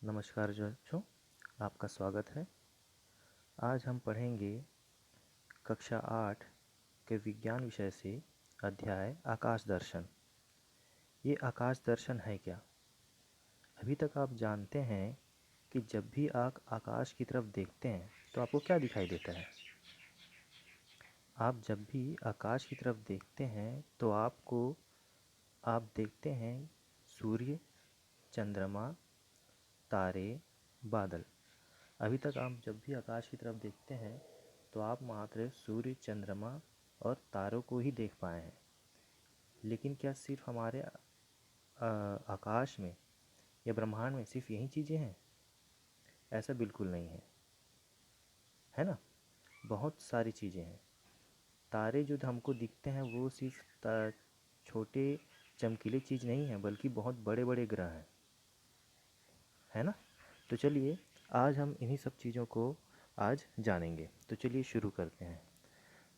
नमस्कार बच्चों, आपका स्वागत है। आज हम पढ़ेंगे कक्षा 8 के विज्ञान विषय से अध्याय आकाश दर्शन। ये आकाश दर्शन है क्या? अभी तक आप जानते हैं कि जब भी आप आकाश की तरफ देखते हैं तो आपको क्या दिखाई देता है? आप जब भी आकाश की तरफ देखते हैं तो आप देखते हैं सूर्य, चंद्रमा, तारे, बादल। अभी तक आप जब भी आकाश की तरफ देखते हैं तो आप मात्र सूर्य, चंद्रमा और तारों को ही देख पाए हैं। लेकिन क्या सिर्फ हमारे आकाश में या ब्रह्मांड में सिर्फ यही चीज़ें हैं? ऐसा बिल्कुल नहीं है, है ना? बहुत सारी चीज़ें हैं। तारे जो हमको दिखते हैं वो सिर्फ छोटे चमकीले चीज़ नहीं है, बल्कि बहुत बड़े बड़े ग्रह हैं, है ना? तो चलिए आज हम इन्हीं सब चीज़ों को आज जानेंगे। तो चलिए शुरू करते हैं।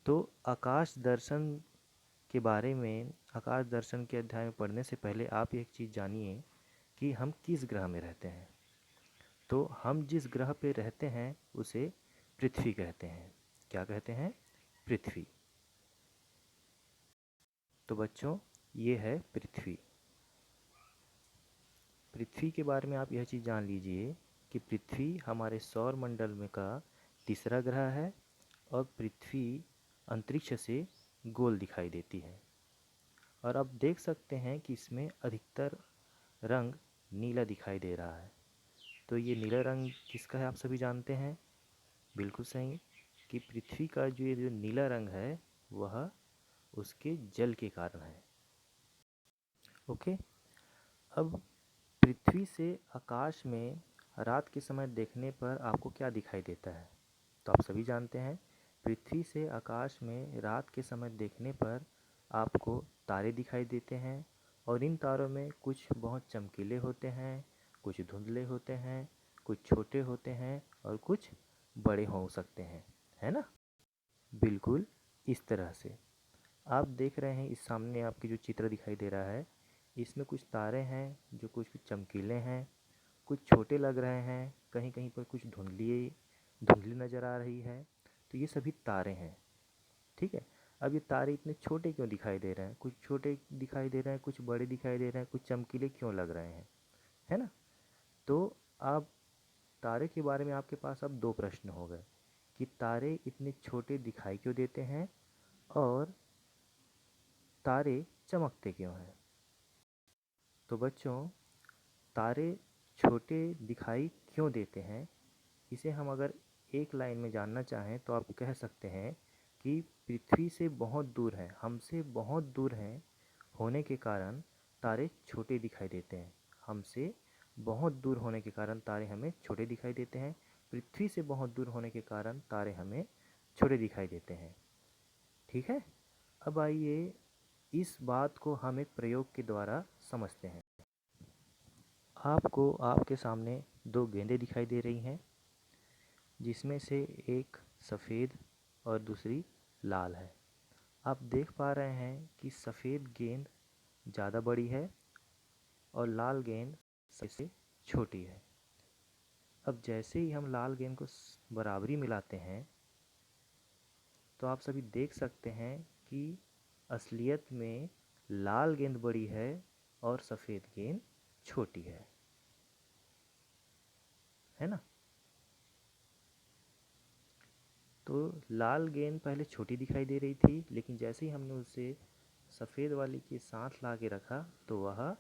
तो आकाश दर्शन के बारे में, आकाश दर्शन के अध्याय में पढ़ने से पहले आप एक चीज़ जानिए कि हम किस ग्रह में रहते हैं। तो हम जिस ग्रह पे रहते हैं उसे पृथ्वी कहते हैं। क्या कहते हैं? पृथ्वी। तो बच्चों, ये है पृथ्वी। पृथ्वी के बारे में आप यह चीज़ जान लीजिए कि पृथ्वी हमारे सौर मंडल में का तीसरा ग्रह है और पृथ्वी अंतरिक्ष से गोल दिखाई देती है। और आप देख सकते हैं कि इसमें अधिकतर रंग नीला दिखाई दे रहा है। तो ये नीला रंग किसका है आप सभी जानते हैं? बिल्कुल सही कि पृथ्वी का ये जो नीला रंग है वह उसके जल के कारण है। ओके। अब पृथ्वी से आकाश में रात के समय देखने पर आपको क्या दिखाई देता है? तो आप सभी जानते हैं पृथ्वी से आकाश में रात के समय देखने पर आपको तारे दिखाई देते हैं और इन तारों में कुछ बहुत चमकीले होते हैं, कुछ धुंधले होते हैं, कुछ छोटे होते हैं और कुछ बड़े हो सकते हैं, है ना? बिल्कुल इस तरह से आप देख रहे हैं। इस सामने आपकी जो चित्र दिखाई दे रहा है इसमें कुछ तारे हैं जो कुछ कुछ चमकीले हैं, कुछ छोटे लग रहे हैं, कहीं कहीं पर कुछ धुंधली धुंधली नज़र आ रही है। तो ये सभी तारे हैं, ठीक है। अब ये तारे इतने छोटे क्यों दिखाई दे रहे हैं? कुछ छोटे दिखाई दे रहे हैं, कुछ बड़े दिखाई दे रहे हैं, कुछ चमकीले क्यों लग रहे हैं, है ना? तो अब तारे के बारे में आपके पास अब दो प्रश्न हो गए कि तारे इतने छोटे दिखाई क्यों देते हैं और तारे चमकते क्यों हैं। तो बच्चों, तारे छोटे दिखाई क्यों देते हैं, इसे हम अगर एक लाइन में जानना चाहें तो आप कह सकते हैं कि पृथ्वी से बहुत दूर है, हमसे बहुत दूर हैं होने के कारण तारे छोटे दिखाई देते हैं। हमसे बहुत दूर होने के कारण तारे हमें छोटे दिखाई देते हैं। पृथ्वी से बहुत दूर होने के कारण तारे हमें छोटे दिखाई देते हैं। ठीक है। अब आइए इस बात को हम एक प्रयोग के द्वारा समझते हैं। आपको आपके सामने दो गेंदें दिखाई दे रही हैं, जिसमें से एक सफ़ेद और दूसरी लाल है। आप देख पा रहे हैं कि सफ़ेद गेंद ज़्यादा बड़ी है और लाल गेंद सबसे छोटी है। अब जैसे ही हम लाल गेंद को बराबरी मिलाते हैं तो आप सभी देख सकते हैं कि असलियत में लाल गेंद बड़ी है और सफ़ेद गेंद छोटी है ना? तो लाल गेंद पहले छोटी दिखाई दे रही थी, लेकिन जैसे ही हमने उसे सफ़ेद वाली के साथ ला के रखा तो वह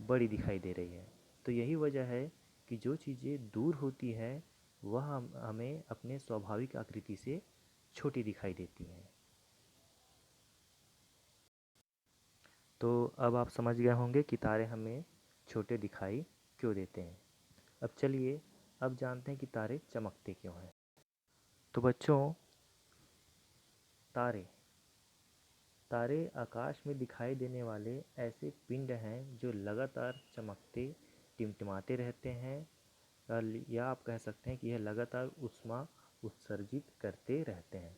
बड़ी दिखाई दे रही है। तो यही वजह है कि जो चीज़ें दूर होती है वह हमें अपने स्वाभाविक आकृति से छोटी दिखाई देती हैं। तो अब आप समझ गए होंगे कि तारे हमें छोटे दिखाई क्यों देते हैं। अब चलिए अब जानते हैं कि तारे चमकते क्यों हैं। तो बच्चों, तारे तारे आकाश में दिखाई देने वाले ऐसे पिंड हैं जो लगातार चमकते टिमटिमाते रहते हैं, या आप कह सकते हैं कि यह लगातार ऊष्मा उत्सर्जित करते रहते हैं।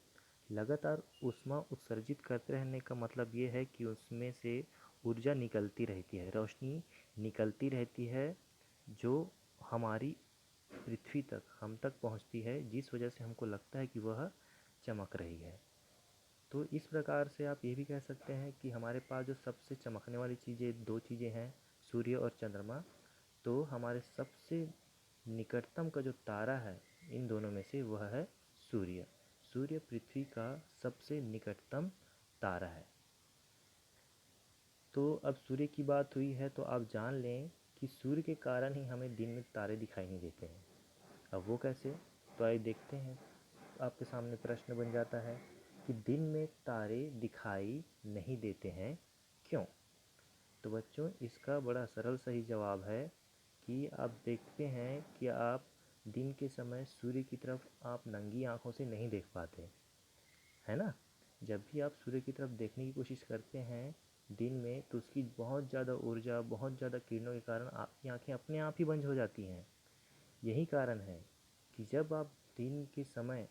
लगातार ऊष्मा उत्सर्जित करते रहने का मतलब ये है कि उसमें से ऊर्जा निकलती रहती है, रोशनी निकलती रहती है जो हमारी पृथ्वी तक हम तक पहुंचती है, जिस वजह से हमको लगता है कि वह चमक रही है। तो इस प्रकार से आप ये भी कह सकते हैं कि हमारे पास जो सबसे चमकने वाली चीज़ें, दो चीज़ें हैं, सूर्य और चंद्रमा। तो हमारे सबसे निकटतम का जो तारा है इन दोनों में से, वह है सूर्य। सूर्य पृथ्वी का सबसे निकटतम तारा है। तो अब सूर्य की बात हुई है तो आप जान लें कि सूर्य के कारण ही हमें दिन में तारे दिखाई नहीं देते हैं। अब वो कैसे, तो आइए देखते हैं। आपके सामने प्रश्न बन जाता है कि दिन में तारे दिखाई नहीं देते हैं, क्यों? तो बच्चों, इसका बड़ा सरल सही जवाब है कि आप देखते हैं कि आप दिन के समय सूर्य की तरफ आप नंगी आंखों से नहीं देख पाते, है ना। जब भी आप सूर्य की तरफ देखने की कोशिश करते हैं दिन में, तो उसकी बहुत ज़्यादा ऊर्जा, बहुत ज़्यादा किरणों के कारण आपकी आंखें अपने आप ही बंद हो जाती हैं। यही कारण है कि जब आप दिन के समय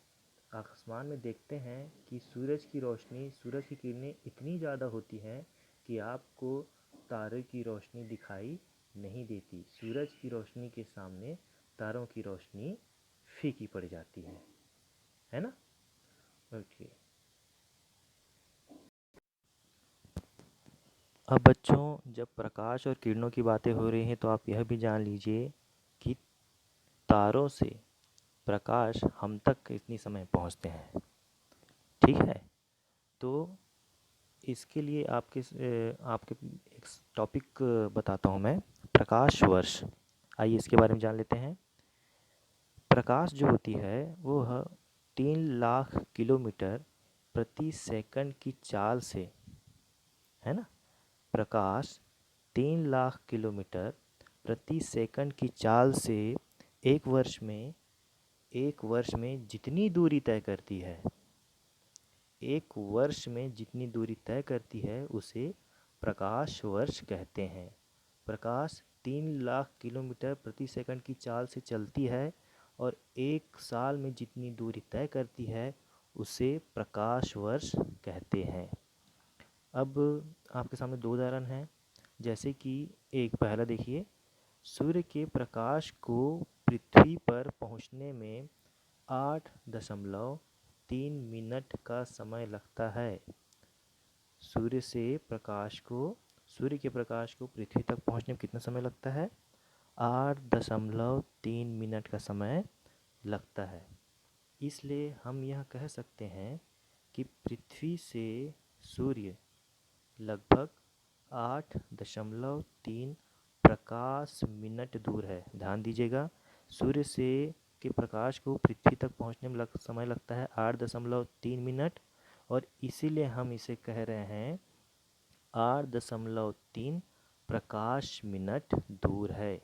आसमान में देखते हैं कि सूरज की रोशनी, सूरज की किरणें इतनी ज़्यादा होती हैं कि आपको तारे की रोशनी दिखाई नहीं देती। सूरज की रोशनी के सामने तारों की रोशनी फीकी पड़ जाती है ना। ओके। अब बच्चों, जब प्रकाश और किरणों की बातें हो रही हैं तो आप यह भी जान लीजिए कि तारों से प्रकाश हम तक कितनी समय पहुंचते हैं। ठीक है। तो इसके लिए आपके एक टॉपिक बताता हूं मैं, प्रकाश वर्ष। आइए इसके बारे में जान लेते हैं। प्रकाश जो होती है वो 3 लाख किलोमीटर प्रति सेकंड की चाल से, है ना। प्रकाश 3 लाख किलोमीटर प्रति सेकंड की चाल से एक वर्ष में एक वर्ष में जितनी दूरी तय करती है, एक वर्ष में जितनी दूरी तय करती है उसे प्रकाश वर्ष कहते हैं। प्रकाश 3 लाख किलोमीटर प्रति सेकंड की चाल से चलती है और एक साल में जितनी दूरी तय करती है उसे प्रकाश वर्ष कहते हैं। अब आपके सामने दो उदाहरण हैं। जैसे कि एक पहला देखिए, सूर्य के प्रकाश को पृथ्वी पर पहुंचने में 8.3 मिनट का समय लगता है। सूर्य के प्रकाश को पृथ्वी तक पहुंचने में कितना समय लगता है? 8.3 मिनट का समय लगता है। इसलिए हम यह कह सकते हैं कि पृथ्वी से सूर्य लगभग 8.3 प्रकाश मिनट दूर है। ध्यान दीजिएगा, सूर्य से के प्रकाश को पृथ्वी तक पहुंचने में समय लगता है 8.3 मिनट, और इसीलिए हम इसे कह रहे हैं 8.3 प्रकाश मिनट दूर है।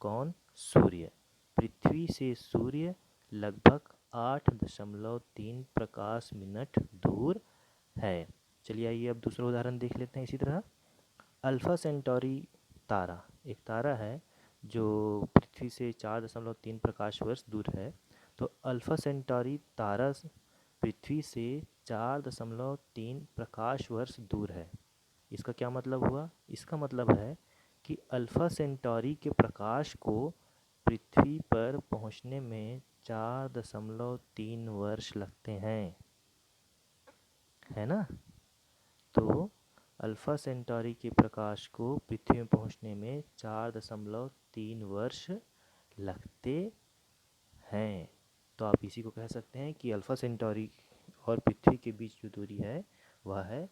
कौन? सूर्य। पृथ्वी से सूर्य लगभग 8.3 प्रकाश मिनट दूर है। चलिए आइए अब दूसरा उदाहरण देख लेते हैं। इसी तरह अल्फा सेंटोरी तारा, एक तारा है जो पृथ्वी से 4.3 प्रकाश वर्ष दूर है। तो अल्फा सेंटोरी तारा पृथ्वी से 4.3 प्रकाश वर्ष दूर है। इसका क्या मतलब हुआ? इसका मतलब है कि अल्फा सेंटोरी के प्रकाश को पृथ्वी पर पहुंचने में 4.3 वर्ष लगते हैं, है ना। तो अल्फा सेंटोरी के प्रकाश को पृथ्वी में पहुंचने में 4.3 वर्ष लगते हैं। तो आप इसी को कह सकते हैं कि अल्फा सेंटोरी और पृथ्वी के बीच जो दूरी है वह है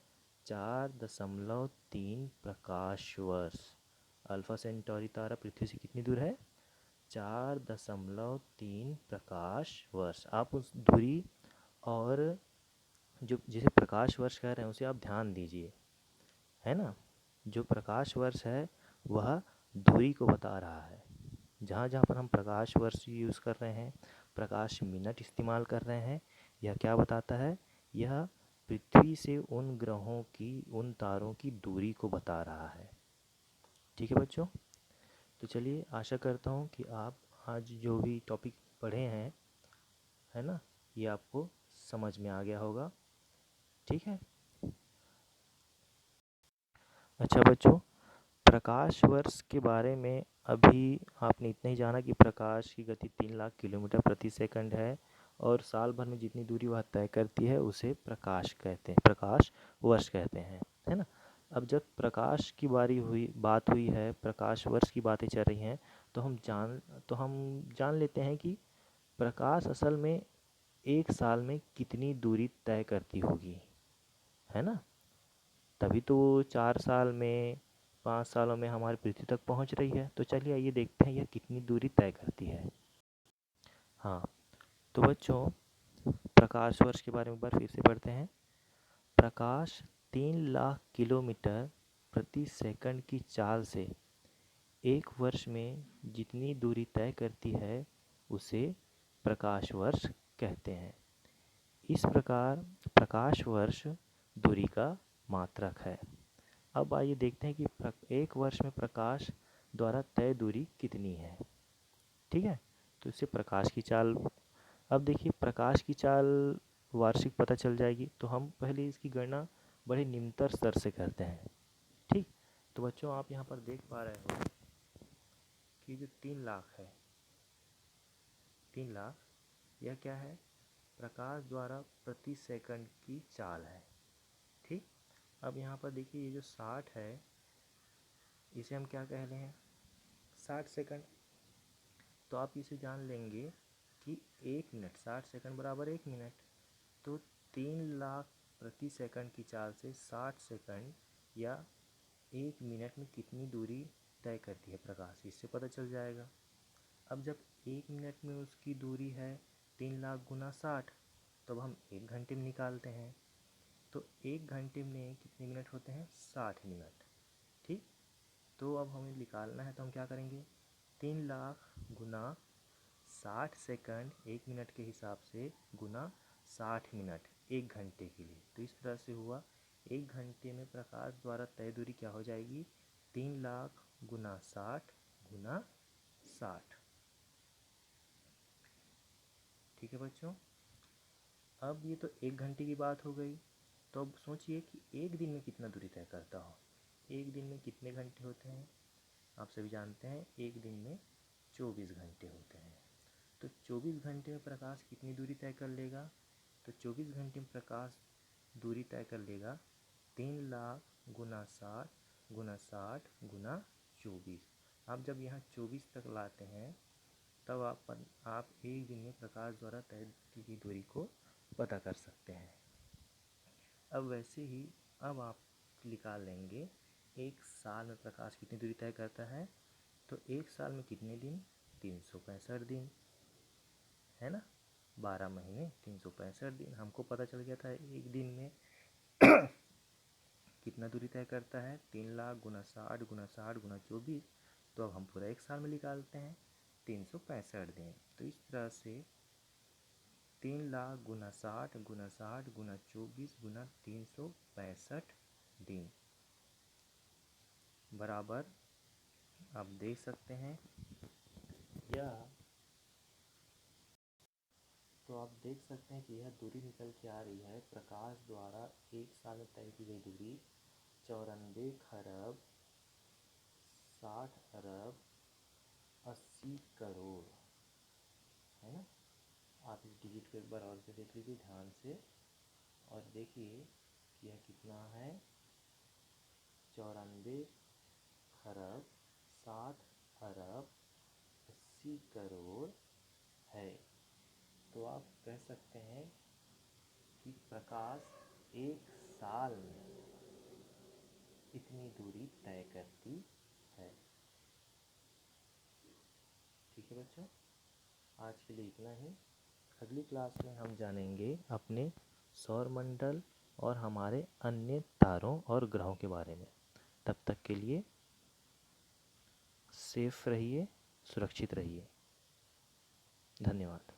4.3 प्रकाश वर्ष। अल्फा सेंटोरी तारा पृथ्वी से कितनी दूर है? 4.3 प्रकाश वर्ष। आप उस दूरी और जो जिसे प्रकाश वर्ष कह रहे हैं उसे आप ध्यान दीजिए, है ना। जो प्रकाश वर्ष है वह दूरी को बता रहा है। जहाँ जहाँ पर हम प्रकाश वर्ष यूज़ कर रहे हैं, प्रकाश मिनट इस्तेमाल कर रहे हैं, यह क्या बताता है? यह पृथ्वी से उन ग्रहों की, उन तारों की दूरी को बता रहा है। ठीक है बच्चों। तो चलिए, आशा करता हूँ कि आप आज जो भी टॉपिक पढ़े हैं, है ना, ये आपको समझ में आ गया होगा। ठीक है। अच्छा बच्चों, प्रकाश वर्ष के बारे में अभी आपने इतना ही जाना कि प्रकाश की गति 3 लाख किलोमीटर प्रति सेकंड है और साल भर में जितनी दूरी वह तय करती है उसे प्रकाश कहते हैं, प्रकाश वर्ष कहते हैं, है ना। अब जब प्रकाश की बात हुई है, प्रकाश वर्ष की बातें चल रही हैं, तो हम जान लेते हैं कि प्रकाश असल में एक साल में कितनी दूरी तय करती होगी, है ना। तभी तो 4 साल में, 5 सालों में हमारी पृथ्वी तक पहुंच रही है। तो चलिए आइए देखते हैं यह कितनी दूरी तय करती है। हाँ, तो बच्चों प्रकाश वर्ष के बारे में एक बार फिर से पढ़ते हैं। प्रकाश 3 लाख किलोमीटर प्रति सेकंड की चाल से एक वर्ष में जितनी दूरी तय करती है उसे प्रकाश वर्ष कहते हैं। इस प्रकार प्रकाश वर्ष दूरी का मात्रक है। अब आइए देखते हैं कि एक वर्ष में प्रकाश द्वारा तय दूरी कितनी है। ठीक है, तो इससे प्रकाश की चाल, अब देखिए प्रकाश की चाल वार्षिक पता चल जाएगी, तो हम पहले इसकी गणना बड़े निम्नतर स्तर से करते हैं। ठीक, तो बच्चों आप यहाँ पर देख पा रहे हो कि जो 3 लाख है, 3 लाख यह क्या है, प्रकाश द्वारा प्रति सेकंड की चाल है। ठीक, अब यहाँ पर देखिए ये जो 60 है इसे हम क्या कह रहे हैं, 60 सेकंड। तो आप इसे जान लेंगे कि 1 मिनट, 60 सेकंड बराबर 1 मिनट। तो 3 लाख प्रति सेकंड की चाल से 60 सेकंड या 1 मिनट में कितनी दूरी तय करती है प्रकाश, इससे पता चल जाएगा। अब जब 1 मिनट में उसकी दूरी है 3 लाख गुना 60, तो अब हम 1 घंटे में निकालते हैं। तो 1 घंटे में कितने मिनट होते हैं, 60 मिनट। ठीक, तो अब हमें निकालना है, तो हम क्या करेंगे, 3 लाख गुना 60 सेकंड 1 मिनट के हिसाब से गुना 60 मिनट 1 घंटे के लिए। तो इस तरह से हुआ 1 घंटे में प्रकाश द्वारा तय दूरी क्या हो जाएगी, 3 लाख गुना 60 गुना 60। ठीक है बच्चों, अब ये तो 1 घंटे की बात हो गई। तो अब सोचिए कि एक दिन में कितना दूरी तय करता हो। एक दिन में कितने घंटे होते हैं, आप सभी जानते हैं एक दिन में 24 घंटे होते हैं। तो 24 घंटे में प्रकाश कितनी दूरी तय कर लेगा, तो 24 घंटे में प्रकाश दूरी तय कर लेगा 3 लाख गुना 60 गुना 60 गुना 24। आप जब यहाँ 24 तक लाते हैं तब आप एक दिन में प्रकाश द्वारा तय की दूरी को पता कर सकते हैं। अब वैसे ही अब आप निकाल लेंगे एक साल में प्रकाश कितनी दूरी तय करता है। तो एक साल में कितने दिन, 365 दिन, है ना। 12 महीने 365 दिन। हमको पता चल गया था एक दिन में कितना दूरी तय करता है, 3 लाख गुना 60 गुना 60 गुना 24। तो अब हम पूरा एक साल में निकालते हैं 365 दिन। तो इस तरह से 3 लाख गुना 60 गुना 60 गुना 24 गुना 365 दिन बराबर, आप देख सकते हैं या तो आप देख सकते हैं कि यह दूरी निकल के आ रही है, प्रकाश द्वारा एक साल में तय की गई दूरी 94 खरब 60 अरब 80 करोड़, है ना। आप इस डिजिट को एक बार और से देख लीजिए ध्यान से, और देखिए कि यह कितना है, 94 खरब 60 अरब 80 करोड़ है। तो आप कह सकते हैं कि प्रकाश एक साल में इतनी दूरी तय करती है। ठीक है बच्चों, आज के लिए इतना ही। अगली क्लास में हम जानेंगे अपने सौर मंडल और हमारे अन्य तारों और ग्रहों के बारे में। तब तक के लिए सेफ रहिए, सुरक्षित रहिए। धन्यवाद।